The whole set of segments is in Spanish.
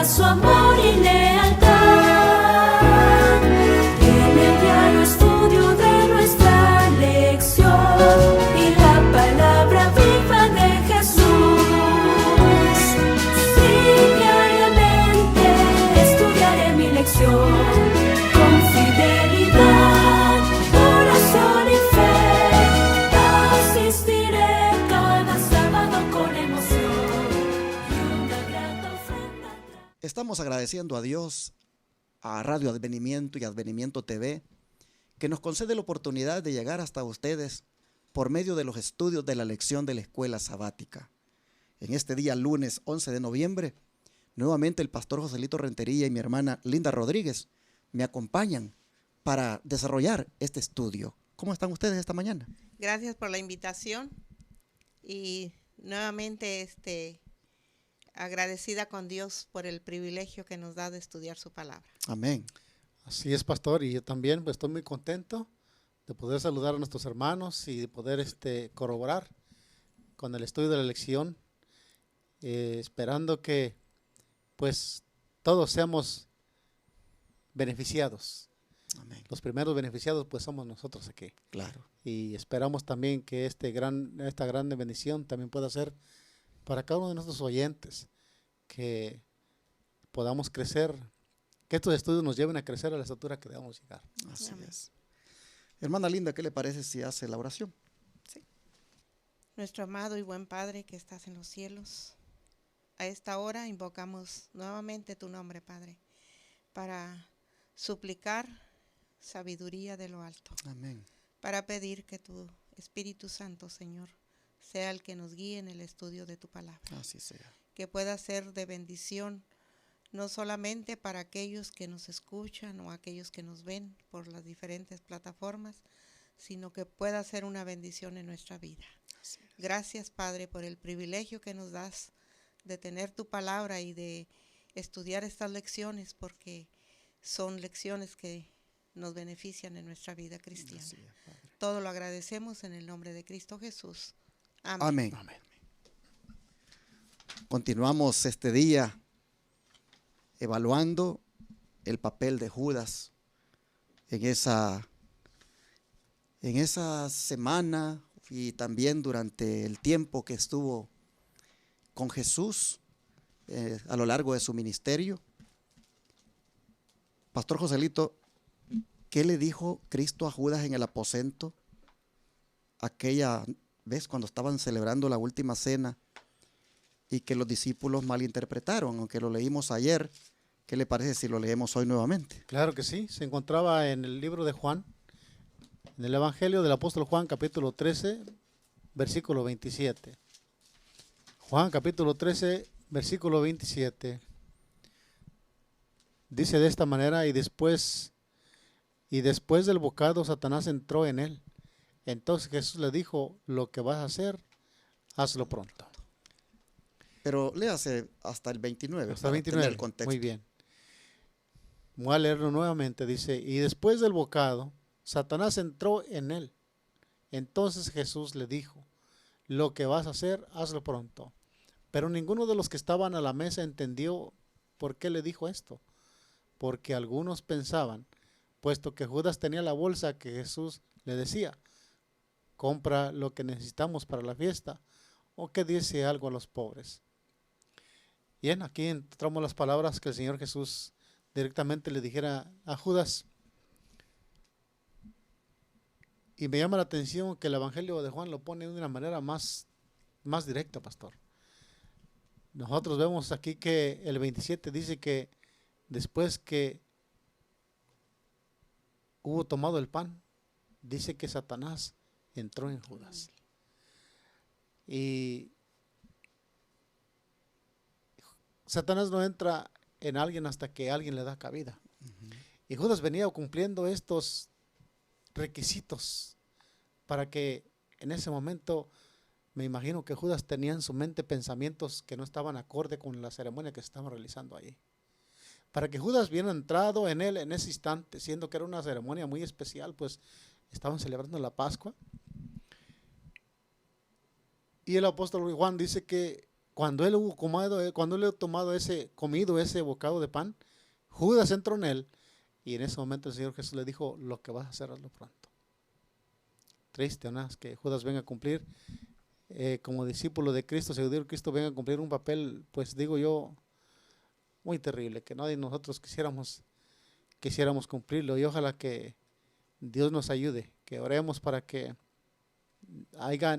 muestra su amor y lealtad. En el diario estudio de nuestra lección y la palabra viva de Jesús. Sí, diariamente estudiaré mi lección con fidelidad, oración y fe. Asistiré cada sábado con emoción y una grata ofrenda. Estamos agradeciendo a Dios, a Radio Advenimiento y Advenimiento TV, que nos concede la oportunidad de llegar hasta ustedes por medio de los estudios de la lección de la escuela sabática. En este día, lunes 11 de noviembre, nuevamente el pastor Joselito Rentería y mi hermana Linda Rodríguez me acompañan para desarrollar este estudio. ¿Cómo están ustedes esta mañana? Gracias por la invitación y nuevamente agradecida con Dios por el privilegio que nos da de estudiar su palabra. Amén. Así es, pastor, y yo también pues, estoy muy contento de poder saludar a nuestros hermanos y de poder corroborar con el estudio de la lección, esperando que pues todos seamos beneficiados. Amén. Los primeros beneficiados pues somos nosotros aquí. Claro. Y esperamos también que esta grande bendición también pueda ser para cada uno de nuestros oyentes, que podamos crecer, que estos estudios nos lleven a crecer a la estatura que debamos llegar. Así Amén. es. Hermana Linda, ¿qué le parece si hace la oración? Nuestro amado y buen Padre que estás en los cielos, a esta hora invocamos nuevamente tu nombre, Padre, para suplicar sabiduría de lo alto, Amén. para pedir que tu Espíritu Santo, Señor, sea el que nos guíe en el estudio de tu palabra, Así sea. que pueda ser de bendición no solamente para aquellos que nos escuchan o aquellos que nos ven por las diferentes plataformas, sino que pueda ser una bendición en nuestra vida. Gracias, Padre, por el privilegio que nos das de tener tu palabra y de estudiar estas lecciones, porque son lecciones que nos benefician en nuestra vida cristiana. Así es, Padre. Todo lo agradecemos en el nombre de Cristo Jesús. Amén. Amén. Amén. Continuamos este día evaluando el papel de Judas en esa semana y también durante el tiempo que estuvo con Jesús a lo largo de su ministerio. Pastor Joselito, ¿qué le dijo Cristo a Judas en el aposento aquella vez cuando estaban celebrando la última cena y que los discípulos malinterpretaron? Aunque lo leímos ayer, ¿qué le parece si lo leemos hoy nuevamente? Claro que sí, se encontraba en el libro de Juan, en el Evangelio del apóstol Juan, capítulo 13, versículo 27. Juan, capítulo 13, versículo 27. Dice de esta manera: y después del bocado Satanás entró en él. Entonces Jesús le dijo: lo que vas a hacer, hazlo pronto. Pero léase hasta el 29. Hasta el para 29, tener el contexto. muy bien. Voy a leerlo nuevamente. Dice: y después del bocado Satanás entró en él. Entonces Jesús le dijo: lo que vas a hacer, hazlo pronto. Pero ninguno de los que estaban a la mesa entendió por qué le dijo esto. Porque algunos pensaban, puesto que Judas tenía la bolsa, que Jesús le decía: compra lo que necesitamos para la fiesta, o que diese algo a los pobres. Bien, aquí encontramos las palabras que el Señor Jesús directamente le dijera a Judas. Y me llama la atención que el Evangelio de Juan lo pone de una manera más directa, pastor. Nosotros vemos aquí que el 27 dice que después que hubo tomado el pan, dice que Satanás entró en Judas. Y Satanás no entra en alguien hasta que alguien le da cabida. Y Judas venía cumpliendo estos requisitos para que en ese momento, me imagino que Judas tenía en su mente pensamientos que no estaban acorde con la ceremonia que se estaba realizando allí. Para que Judas hubiera entrado en él en ese instante, siendo que era una ceremonia muy especial, pues estaban celebrando la Pascua. Y el apóstol Juan dice que cuando él hubo comido ese bocado de pan, Judas entró en él y en ese momento el Señor Jesús le dijo, lo que vas a hacer, hazlo pronto. Triste, ¿no? Es que Judas venga a cumplir, como discípulo de Cristo, seguidor de Cristo, venga a cumplir un papel, pues digo yo, muy terrible, que nadie de nosotros quisiéramos cumplirlo, y ojalá que Dios nos ayude, que oremos para que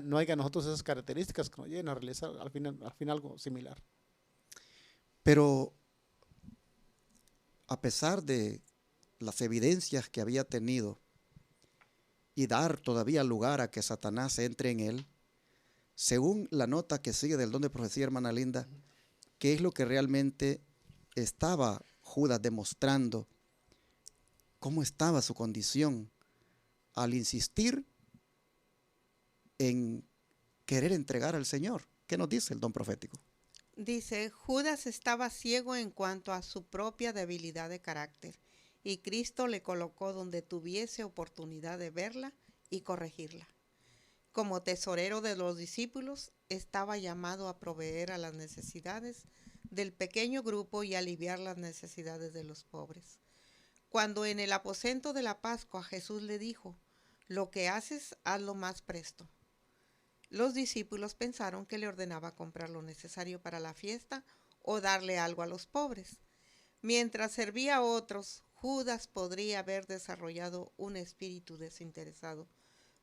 no haya nosotros esas características que nos lleguen a realizar al final algo similar. Pero a pesar de las evidencias que había tenido y dar todavía lugar a que Satanás entre en él, según la nota que sigue del don de profecía, hermana Linda, ¿qué es lo que realmente estaba Judas demostrando? ¿Cómo estaba su condición al insistir en querer entregar al Señor? ¿Qué nos dice el don profético? Dice, Judas estaba ciego en cuanto a su propia debilidad de carácter, y Cristo le colocó donde tuviese oportunidad de verla y corregirla. Como tesorero de los discípulos, estaba llamado a proveer a las necesidades del pequeño grupo y aliviar las necesidades de los pobres. Cuando en el aposento de la Pascua Jesús le dijo, lo que haces, hazlo más presto. Los discípulos pensaron que le ordenaba comprar lo necesario para la fiesta o darle algo a los pobres. Mientras servía a otros, Judas podría haber desarrollado un espíritu desinteresado,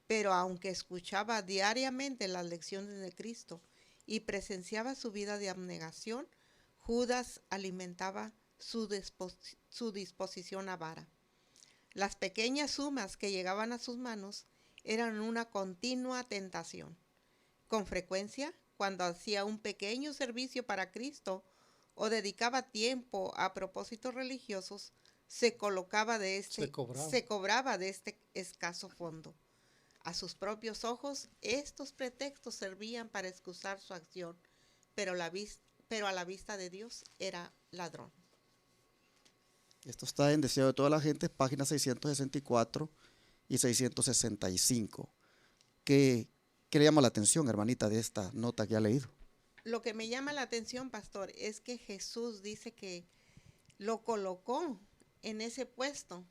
pero aunque escuchaba diariamente las lecciones de Cristo y presenciaba su vida de abnegación, Judas alimentaba su disposición avara. Las pequeñas sumas que llegaban a sus manos eran una continua tentación. Con frecuencia, cuando hacía un pequeño servicio para Cristo o dedicaba tiempo a propósitos religiosos, se cobraba de este escaso fondo. A sus propios ojos, estos pretextos servían para excusar su acción, pero a la vista de Dios era ladrón. Esto está en Deseo de toda la gente, páginas 664 y 665. ¿Qué le llama la atención, hermanita, de esta nota que ha leído? Lo que me llama la atención, pastor, es que Jesús dice que lo colocó en ese puesto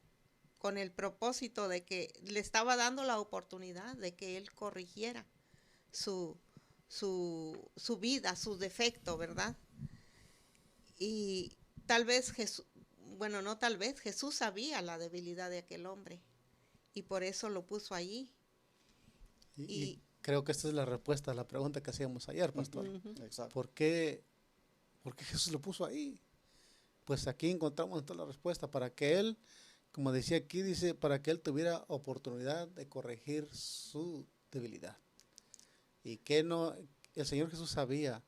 con el propósito de que le estaba dando la oportunidad de que él corrigiera su vida, su defecto, ¿verdad? Y tal vez Jesús, bueno, no tal vez, Jesús sabía la debilidad de aquel hombre y por eso lo puso allí. Y creo que esta es la respuesta a la pregunta que hacíamos ayer, pastor. Exacto. ¿Por qué Jesús lo puso ahí? Pues aquí encontramos toda la respuesta, para que él, como decía aquí, dice, para que él tuviera oportunidad de corregir su debilidad. Y que no, el Señor Jesús sabía,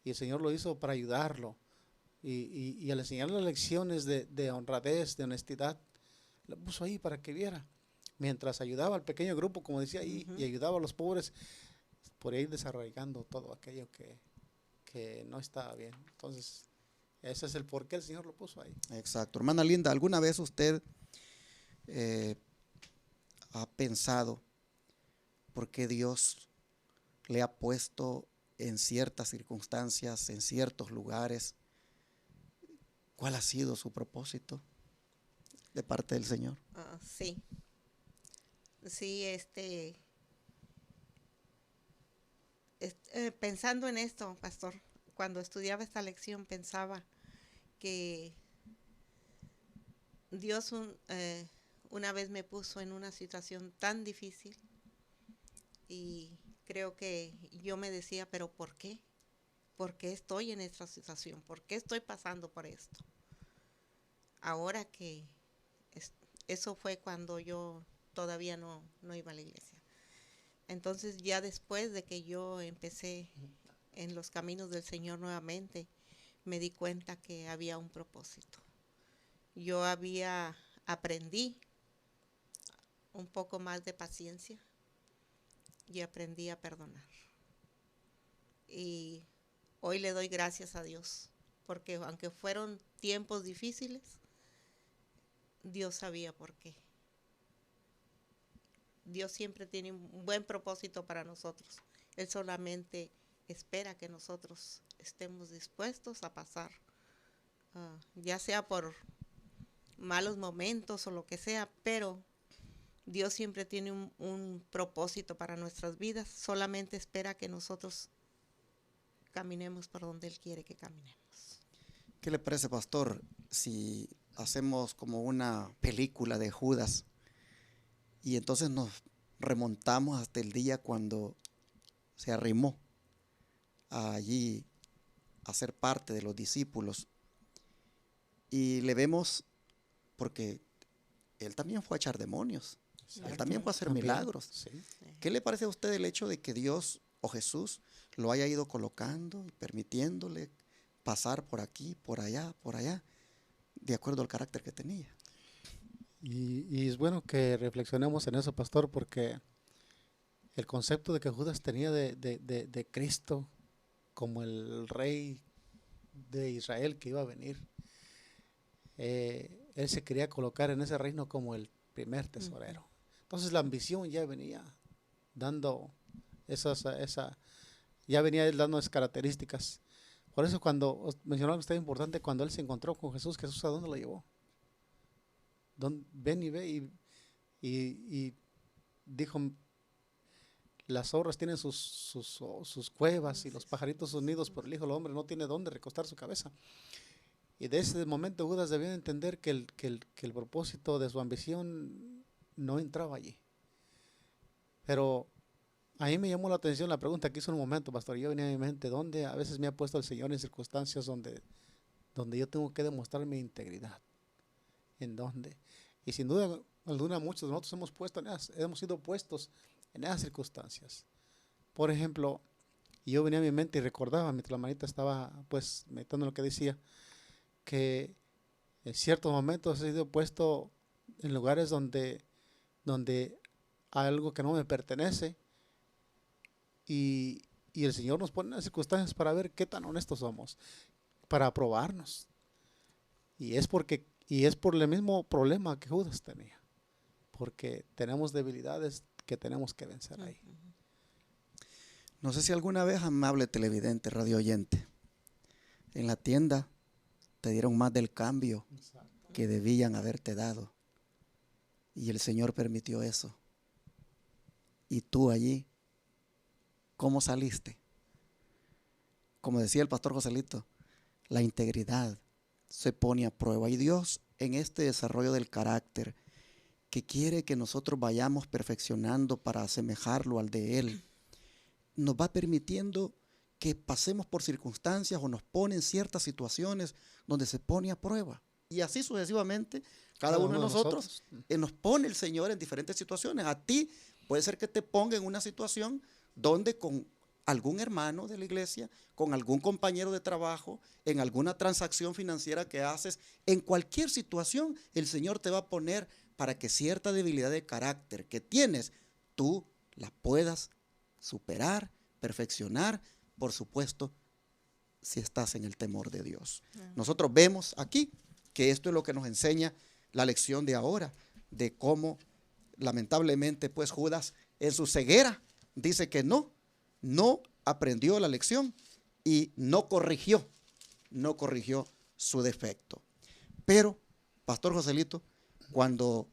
y el Señor lo hizo para ayudarlo. Y al enseñarle lecciones de honradez, de honestidad, lo puso ahí para que viera. Mientras ayudaba al pequeño grupo, como decía ahí, y ayudaba a los pobres, por ir desarraigando todo aquello que no estaba bien. Entonces, ese es el por qué el Señor lo puso ahí. Exacto. Hermana Linda, ¿alguna vez usted ha pensado por qué Dios le ha puesto en ciertas circunstancias, en ciertos lugares? ¿Cuál ha sido su propósito de parte del Señor? Sí. Sí, pensando en esto, pastor, cuando estudiaba esta lección pensaba que Dios una vez me puso en una situación tan difícil y creo que yo me decía, pero ¿por qué? ¿Por qué estoy en esta situación? ¿Por qué estoy pasando por esto? Ahora que eso fue cuando yo todavía no iba a la iglesia. Entonces ya después de que yo empecé en los caminos del Señor nuevamente, me di cuenta que había un propósito. Yo aprendí un poco más de paciencia y aprendí a perdonar. Y hoy le doy gracias a Dios, porque aunque fueron tiempos difíciles, Dios sabía por qué. Dios siempre tiene un buen propósito para nosotros. Él solamente espera que nosotros estemos dispuestos a pasar, ya sea por malos momentos o lo que sea, pero Dios siempre tiene un propósito para nuestras vidas, solamente espera que nosotros caminemos por donde Él quiere que caminemos. ¿Qué le parece, pastor, si hacemos como una película de Judas y entonces nos remontamos hasta el día cuando se arrimó allí a ser parte de los discípulos y le vemos, porque él también fue a echar demonios, él también fue a hacer También, milagros? sí. ¿Qué le parece a usted el hecho de que Dios o Jesús lo haya ido colocando y permitiéndole pasar por aquí, por allá, de acuerdo al carácter que tenía? Y es bueno que reflexionemos en eso, pastor, porque el concepto de que Judas tenía de Cristo como el rey de Israel que iba a venir, él se quería colocar en ese reino como el primer tesorero. Entonces la ambición ya venía dando ya venía él dando esas características. Por eso cuando mencionaba usted importante, cuando él se encontró con Jesús, ¿Jesús a dónde lo llevó? Ven y ve y dijo, las zorras tienen sus cuevas y los pajaritos sus nidos, pero el Hijo del Hombre no tiene dónde recostar su cabeza. Y de ese momento Judas debía entender que el propósito de su ambición no entraba allí. Pero a mí me llamó la atención la pregunta que hizo en un momento, pastor. Yo venía a mi mente, ¿dónde a veces me ha puesto el Señor en circunstancias donde yo tengo que demostrar mi integridad? ¿En dónde? Y sin duda alguna muchos de nosotros hemos sido puestos en esas circunstancias. Por ejemplo, yo venía a mi mente y recordaba, mientras la manita estaba pues meditando lo que decía, que en ciertos momentos he sido puesto en lugares donde hay algo que no me pertenece y el Señor nos pone en las circunstancias para ver qué tan honestos somos, para probarnos. Y es por el mismo problema que Judas tenía, porque tenemos debilidades que tenemos que vencer ahí. No sé si alguna vez, amable televidente, radio oyente, en la tienda te dieron más del cambio que debían haberte dado. Y el Señor permitió eso. Y tú allí, ¿cómo saliste? Como decía el pastor Joselito, la integridad se pone a prueba. Y Dios, en este desarrollo del carácter, que quiere que nosotros vayamos perfeccionando para asemejarlo al de Él, nos va permitiendo que pasemos por circunstancias o nos pone en ciertas situaciones donde se pone a prueba. Y así sucesivamente, cada uno de nosotros nos pone el Señor en diferentes situaciones. A ti puede ser que te ponga en una situación donde con algún hermano de la iglesia, con algún compañero de trabajo, en alguna transacción financiera que haces, en cualquier situación, el Señor te va a poner para que cierta debilidad de carácter que tienes, tú la puedas superar, perfeccionar, por supuesto, si estás en el temor de Dios. Nosotros vemos aquí que esto es lo que nos enseña la lección de ahora, de cómo lamentablemente pues Judas en su ceguera dice que no aprendió la lección y no corrigió su defecto. Pero, Pastor Joselito, cuando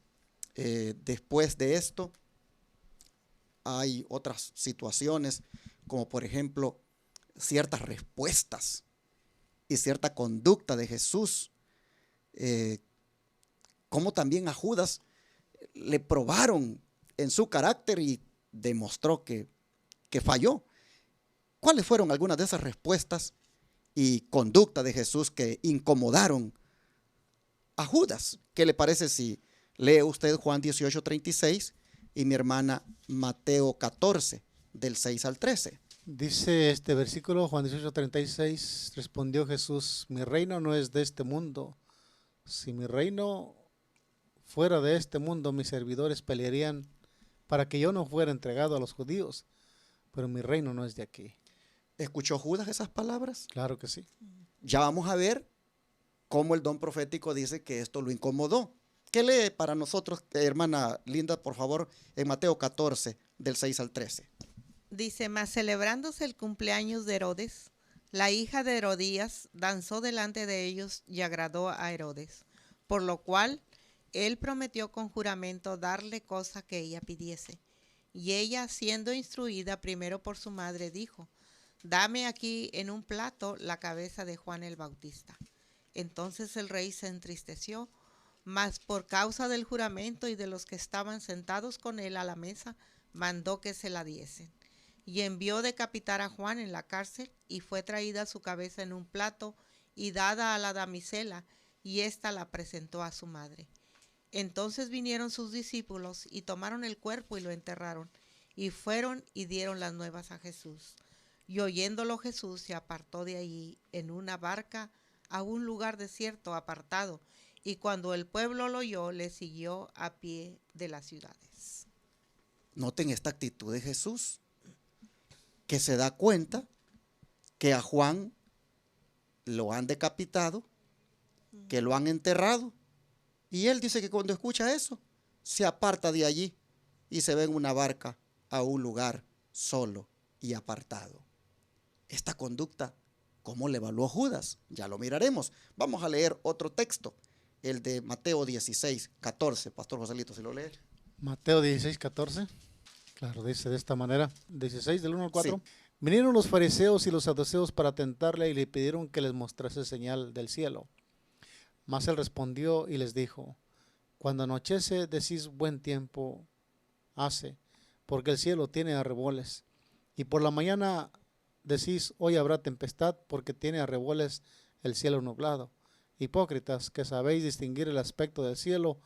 después de esto hay otras situaciones, como por ejemplo ciertas respuestas y cierta conducta de Jesús, como también a Judas le probaron en su carácter y demostró que falló. ¿Cuáles fueron algunas de esas respuestas y conducta de Jesús que incomodaron a Judas? ¿Qué le parece si lee usted Juan 18:36 y mi hermana Mateo 14, del 6 al 13? Dice este versículo, Juan 18:36, respondió Jesús, mi reino no es de este mundo. Si mi reino fuera de este mundo, mis servidores pelearían para que yo no fuera entregado a los judíos, pero mi reino no es de aquí. ¿Escuchó Judas esas palabras? Claro que sí. Ya vamos a ver cómo el don profético dice que esto lo incomodó. ¿Qué lee para nosotros, hermana Linda, por favor, en Mateo 14, del 6 al 13? Dice, mas celebrándose el cumpleaños de Herodes, La hija de Herodías danzó delante de ellos y agradó a Herodes, por lo cual él prometió con juramento darle cosa que ella pidiese. Y ella, siendo instruida primero por su madre, dijo: dame aquí en un plato la cabeza de Juan el Bautista. Entonces el rey se entristeció, mas por causa del juramento y de los que estaban sentados con él a la mesa, mandó que se la diesen. Y envió decapitar a Juan en la cárcel, y fue traída su cabeza en un plato y dada a la damisela, y ésta la presentó a su madre. Entonces vinieron sus discípulos y tomaron el cuerpo y lo enterraron, y fueron y dieron las nuevas a Jesús. Y oyéndolo Jesús se apartó de allí en una barca a un lugar desierto apartado, y cuando el pueblo lo oyó, le siguió a pie de las ciudades. Noten esta actitud de Jesús, que se da cuenta que a Juan lo han decapitado, que lo han enterrado, y él dice que cuando escucha eso, se aparta de allí y se ve en una barca a un lugar solo y apartado. Esta conducta, ¿cómo le evaluó Judas? Ya lo miraremos. Vamos a leer otro texto, el de Mateo 16, 14. Pastor Joselito, si lo lee. Mateo 16, 14. Claro, dice de esta manera, 16 del 1 al 4. Sí. Vinieron los fariseos y los saduceos para tentarle y le pidieron que les mostrase señal del cielo. Mas él respondió y les dijo: cuando anochece decís buen tiempo hace, porque el cielo tiene arreboles. Y por la mañana decís hoy habrá tempestad, porque tiene arreboles el cielo nublado. Hipócritas, que sabéis distinguir el aspecto del cielo,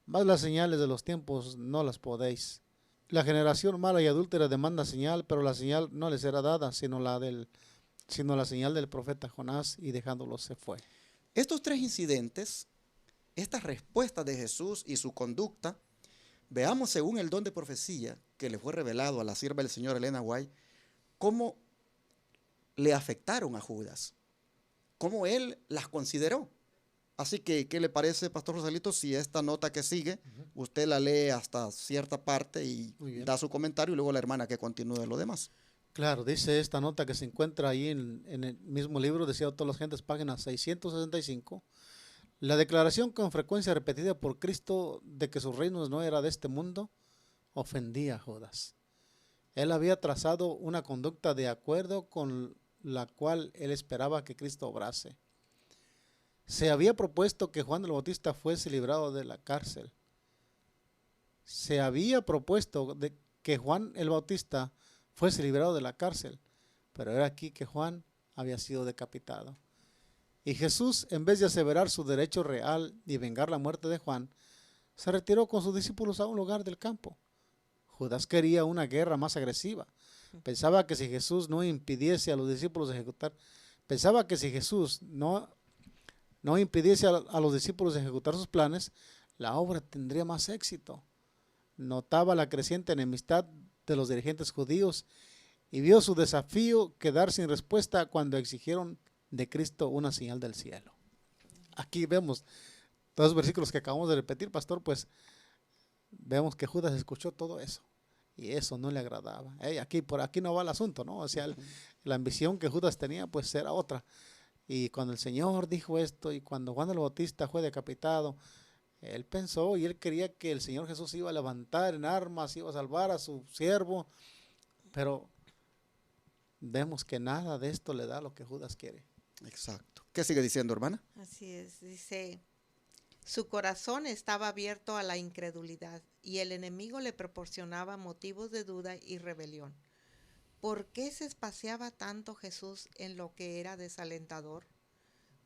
mas las señales de los tiempos no las podéis. La generación mala y adúltera demanda señal, pero la señal no les será dada, sino la señal del profeta Jonás, y dejándolo se fue. Estos tres incidentes, estas respuestas de Jesús y su conducta, veamos según el don de profecía que le fue revelado a la sierva del Señor Elena White, cómo le afectaron a Judas, cómo él las consideró. Así que, ¿qué le parece, Pastor Rosalito, si esta nota que sigue, usted la lee hasta cierta parte y da su comentario, y luego la hermana que continúe lo demás? Claro, dice esta nota que se encuentra ahí en el mismo libro, decía todas las gentes, página 665. La declaración con frecuencia repetida por Cristo de que su reino no era de este mundo, ofendía a Judas. Él había trazado una conducta de acuerdo con la cual él esperaba que Cristo obrase. Se había propuesto que Juan el Bautista fuese librado de la cárcel. Se había propuesto que Juan el Bautista fuese librado de la cárcel, pero era aquí que Juan había sido decapitado. Y Jesús, en vez de aseverar su derecho real y vengar la muerte de Juan, se retiró con sus discípulos a un lugar del campo. Judas quería una guerra más agresiva. Pensaba que si Jesús no impidiese a los discípulos ejecutar, pensaba que si Jesús no impidiese a los discípulos ejecutar sus planes, la obra tendría más éxito. Notaba la creciente enemistad de los dirigentes judíos y vio su desafío quedar sin respuesta cuando exigieron de Cristo una señal del cielo. Aquí vemos todos los versículos que acabamos de repetir, pastor, pues vemos que Judas escuchó todo eso y eso no le agradaba. Por aquí no va el asunto, ¿no? O sea, la ambición que Judas tenía pues era otra. Y cuando el Señor dijo esto y cuando Juan el Bautista fue decapitado, él pensó y él quería que el Señor Jesús iba a levantar en armas, iba a salvar a su siervo, pero vemos que nada de esto le da lo que Judas quiere. Exacto. ¿Qué sigue diciendo, hermana? Así es, dice: su corazón estaba abierto a la incredulidad y el enemigo le proporcionaba motivos de duda y rebelión. ¿Por qué se espaciaba tanto Jesús en lo que era desalentador?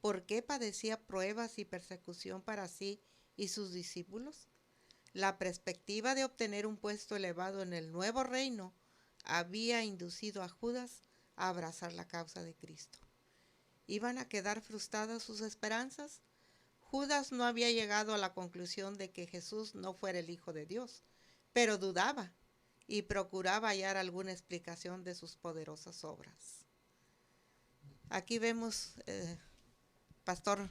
¿Por qué padecía pruebas y persecución para sí y sus discípulos? La perspectiva de obtener un puesto elevado en el nuevo reino había inducido a Judas a abrazar la causa de Cristo. ¿Iban a quedar frustradas sus esperanzas? Judas no había llegado a la conclusión de que Jesús no fuera el Hijo de Dios, pero dudaba y procuraba hallar alguna explicación de sus poderosas obras. Aquí vemos, pastor,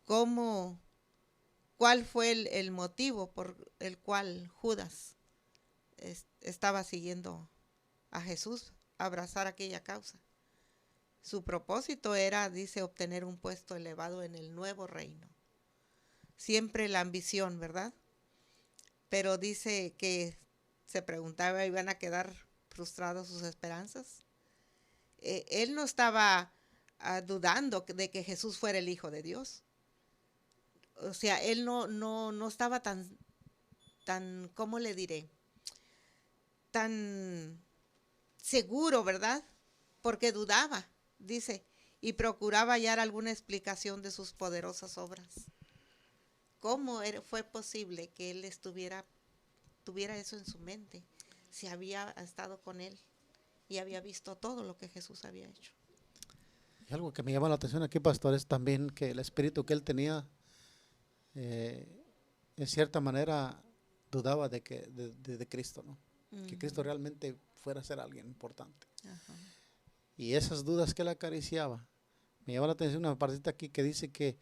cuál fue el motivo por el cual Judas estaba siguiendo a Jesús, abrazar aquella causa. Su propósito era, dice, obtener un puesto elevado en el nuevo reino. Siempre la ambición, ¿verdad? Pero dice que se preguntaba, ¿iban a quedar frustradas sus esperanzas? Él no estaba dudando de que Jesús fuera el Hijo de Dios. O sea, él no estaba tan, ¿cómo le diré? Tan seguro, ¿verdad? Porque dudaba, dice, y procuraba hallar alguna explicación de sus poderosas obras. ¿Cómo fue posible que él tuviera eso en su mente si había estado con él y había visto todo lo que Jesús había hecho? Y algo que me llama la atención aquí, pastor, es también que el espíritu que él tenía, en cierta manera, dudaba de Cristo, ¿no? Que Cristo realmente fuera a ser alguien importante. Ajá. Y esas dudas que él acariciaba, me llama la atención una partita aquí que dice que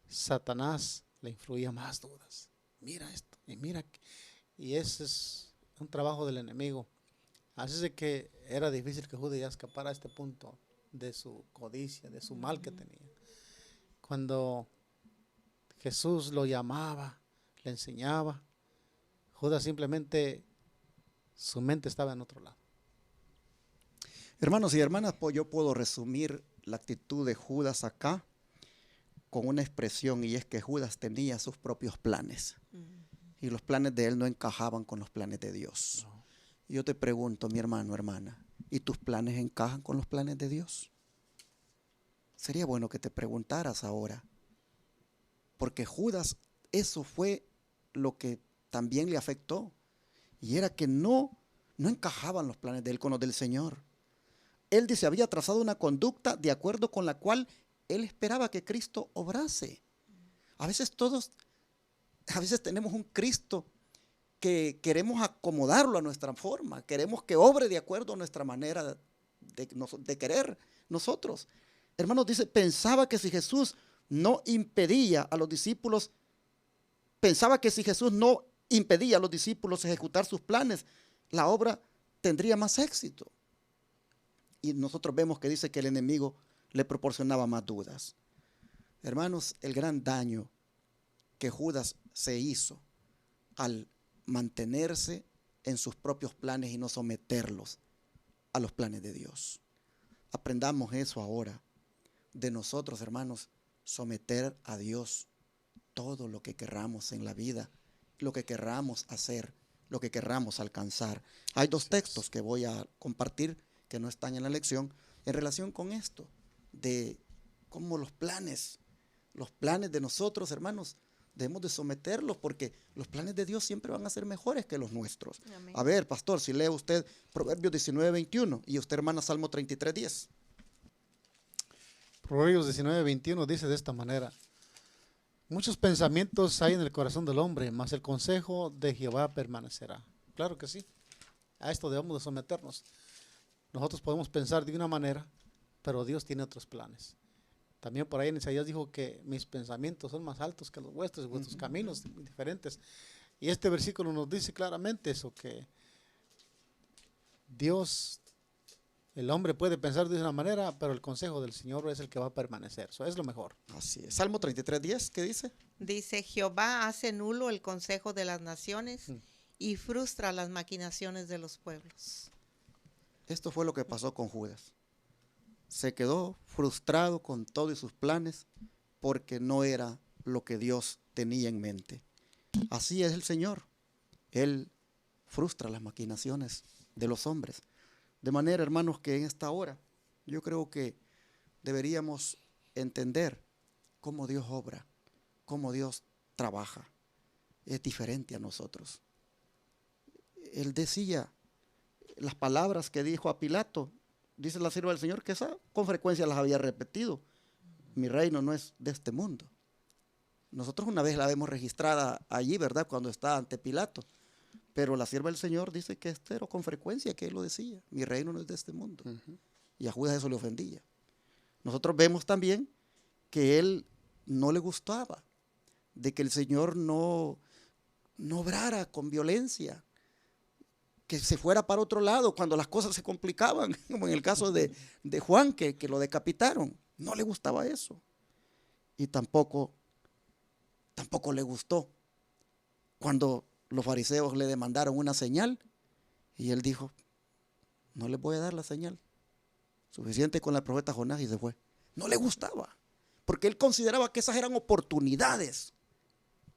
Satanás le influía más dudas. Mira esto, y mira. Y ese es un trabajo del enemigo. Así es de que era difícil que Judas ya escapara a este punto de su codicia, de su mal que tenía. Cuando Jesús lo llamaba, le enseñaba, Judas simplemente, su mente estaba en otro lado. Hermanos y hermanas, pues yo puedo resumir la actitud de Judas acá con una expresión, y es que Judas tenía sus propios planes. Y los planes de él no encajaban con los planes de Dios. No. Y yo te pregunto, mi hermano, hermana, ¿y tus planes encajan con los planes de Dios? Sería bueno que te preguntaras ahora. Porque Judas, eso fue lo que también le afectó. Y era que no encajaban los planes de él con los del Señor. Él dice, había trazado una conducta de acuerdo con la cual él esperaba que Cristo obrase. A veces tenemos un Cristo que queremos acomodarlo a nuestra forma, queremos que obre de acuerdo a nuestra manera de querer nosotros. Hermanos, dice, pensaba que si Jesús no impedía a los discípulos ejecutar sus planes, la obra tendría más éxito. Y nosotros vemos que dice que el enemigo le proporcionaba más dudas. Hermanos, el gran daño que Judas se hizo al mantenerse en sus propios planes y no someterlos a los planes de Dios. Aprendamos eso ahora de nosotros, hermanos, someter a Dios todo lo que querramos en la vida, lo que querramos hacer, lo que querramos alcanzar. Hay dos textos que voy a compartir que no están en la lección en relación con esto, de cómo los planes de nosotros, hermanos, debemos de someterlos, porque los planes de Dios siempre van a ser mejores que los nuestros. Amén. A ver, pastor, si lee usted Proverbios 19:21 y usted, hermana, Salmo 33:10. Proverbios 19:21 dice de esta manera: muchos pensamientos hay en el corazón del hombre, mas el consejo de Jehová permanecerá. Claro que sí, a esto debemos de someternos. Nosotros podemos pensar de una manera, pero Dios tiene otros planes. También por ahí en Isaías dijo que mis pensamientos son más altos que los vuestros, y vuestros caminos diferentes. Y este versículo nos dice claramente eso, que Dios, el hombre puede pensar de una manera, pero el consejo del Señor es el que va a permanecer. Eso es lo mejor. Así es. Salmo 33:10, ¿qué dice? Dice, Jehová hace nulo el consejo de las naciones y frustra las maquinaciones de los pueblos. Esto fue lo que pasó con Judas. Se quedó frustrado con todo y sus planes porque no era lo que Dios tenía en mente. Así es el Señor. Él frustra las maquinaciones de los hombres. De manera, hermanos, que en esta hora yo creo que deberíamos entender cómo Dios obra, cómo Dios trabaja. Es diferente a nosotros. Él decía las palabras que dijo a Pilato, dice la sierva del Señor, que esa con frecuencia las había repetido. Mi reino no es de este mundo. Nosotros una vez la vemos registrada allí, ¿verdad?, cuando está ante Pilato. Pero la sierva del Señor dice que este era con frecuencia que él lo decía. Mi reino no es de este mundo. Y a Judas eso le ofendía. Nosotros vemos también que él no le gustaba de que el Señor no obrara con violencia. que se fuera para otro lado cuando las cosas se complicaban, como en el caso de Juan, que lo decapitaron. No le gustaba eso. Y tampoco le gustó cuando los fariseos le demandaron una señal y él dijo, no les voy a dar la señal. Suficiente con el profeta Jonás, y se fue. No le gustaba, porque él consideraba que esas eran oportunidades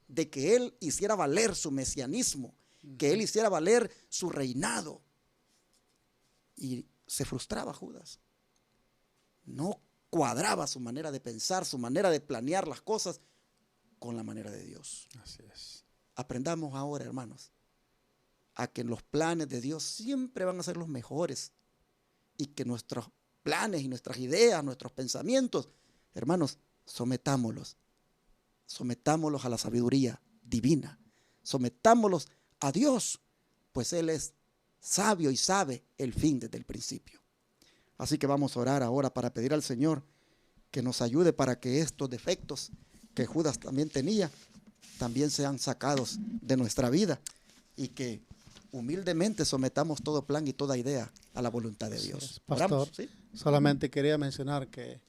de que él hiciera valer su mesianismo, que él hiciera valer su reinado. Y se frustraba Judas. No cuadraba su manera de pensar, su manera de planear las cosas con la manera de Dios. Así es. Aprendamos ahora, hermanos, a que los planes de Dios siempre van a ser los mejores y que nuestros planes y nuestras ideas, nuestros pensamientos, hermanos, sometámoslos a la sabiduría divina, sometámoslos a Dios, pues Él es sabio y sabe el fin desde el principio. Así que vamos a orar ahora para pedir al Señor que nos ayude para que estos defectos que Judas también tenía, también sean sacados de nuestra vida y que humildemente sometamos todo plan y toda idea a la voluntad de Dios. Sí, pastor, ¿Oramos? ¿Sí? solamente quería mencionar que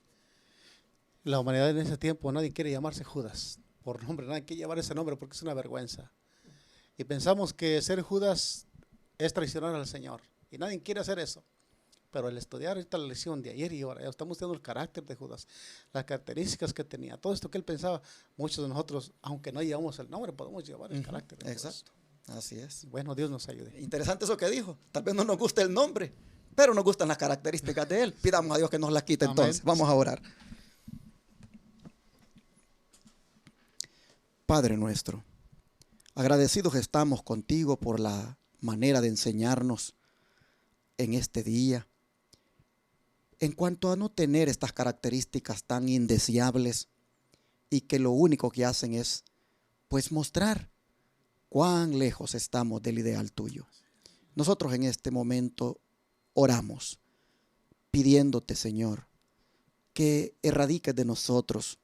la humanidad en ese tiempo nadie quiere llamarse Judas por nombre, nadie quiere llevar ese nombre porque es una vergüenza. Y pensamos que ser Judas es traicionar al Señor y nadie quiere hacer eso. Pero al estudiar ahorita la lección de ayer y ahora, estamos viendo el carácter de Judas, las características que tenía, todo esto que él pensaba. Muchos de nosotros, aunque no llevamos el nombre, podemos llevar el carácter de Judas. Exacto, así es. Bueno, Dios nos ayude. Interesante eso que dijo. Tal vez no nos guste el nombre, pero nos gustan las características de él. Pidamos a Dios que nos las quite. Amén. Entonces. Vamos a orar. Padre nuestro, agradecidos estamos contigo por la manera de enseñarnos en este día. En cuanto a no tener estas características tan indeseables y que lo único que hacen es pues mostrar cuán lejos estamos del ideal tuyo. Nosotros en este momento oramos pidiéndote, Señor, que erradiques de nosotros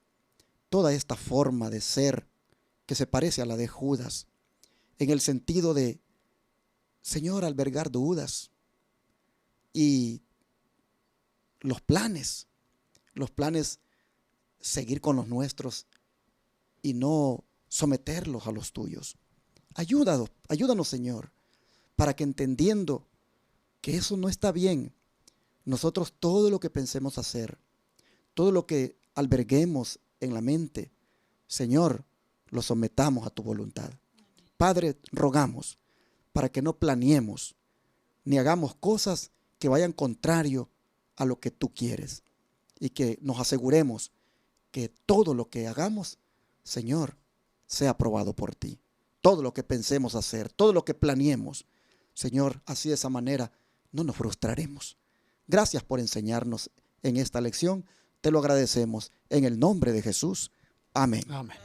toda esta forma de ser que se parece a la de Judas, en el sentido de, Señor, albergar dudas y los planes seguir con los nuestros y no someterlos a los tuyos. Ayúdanos, Señor, para que entendiendo que eso no está bien, nosotros todo lo que pensemos hacer, todo lo que alberguemos en la mente, Señor, lo sometamos a tu voluntad. Padre, rogamos para que no planeemos ni hagamos cosas que vayan contrario a lo que tú quieres y que nos aseguremos que todo lo que hagamos, Señor, sea aprobado por ti. Todo lo que pensemos hacer, todo lo que planeemos, Señor, así de esa manera no nos frustraremos. Gracias por enseñarnos en esta lección. Te lo agradecemos en el nombre de Jesús. Amén. Amén.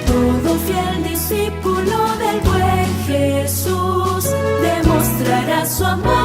Todo fiel discípulo del buen Jesús demostrará su amor.